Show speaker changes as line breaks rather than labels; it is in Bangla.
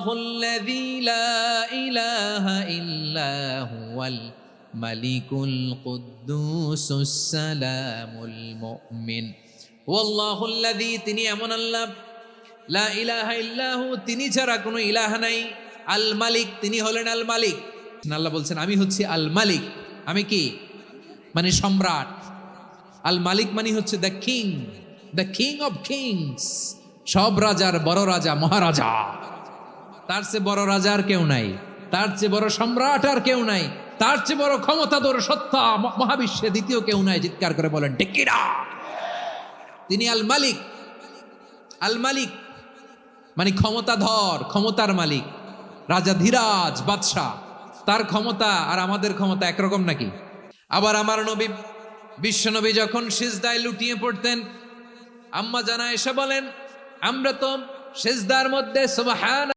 আল্লাহুল্লাযী লা ইলাহা ইল্লা হুয়াল মালিকুল কুদ্দুসুস সালামুল মুমিন। ওয়াল্লাহুল্লাযী, তিনি এমন আল্লাহ, লা ইলাহা ইল্লাহু, তিনি ছাড়া কোনো ইলাহ নাই, আল মালিক, তিনি হলেন আল মালিক। আল্লাহ বলছেন আমি হচ্ছি আল মালিক। আমি কি? মানে সম্রাট। আল মালিক মানে হচ্ছে দ্য কিং অফ কিংস, সব রাজার বড় রাজা, মহারাজা। তার চেয়ে বড় রাজা আর কেউ নাই, তার চেয়ে বড় সম্রাট আর কেউ নাই, তার চেয়ে বড় ক্ষমতাধর সত্তা মহাবিশ্বে দ্বিতীয় কেউ নাই। চিৎকার করে বলেন ঠিক কিনা? তিনি আল মালিক। আল মালিক মানে ক্ষমতাধর, ক্ষমতার মালিক, রাজা ধীরাজ বাদশাহ। তার ক্ষমতা আর আমাদের ক্ষমতা একরকম নাকি? আবার আমার নবী, বিশ্ব নবী যখন সিজদায় লুটিয়ে পড়তেন, আম্মা জানা এসে বলেন আমরা তো সিজদার মধ্যে সুবহান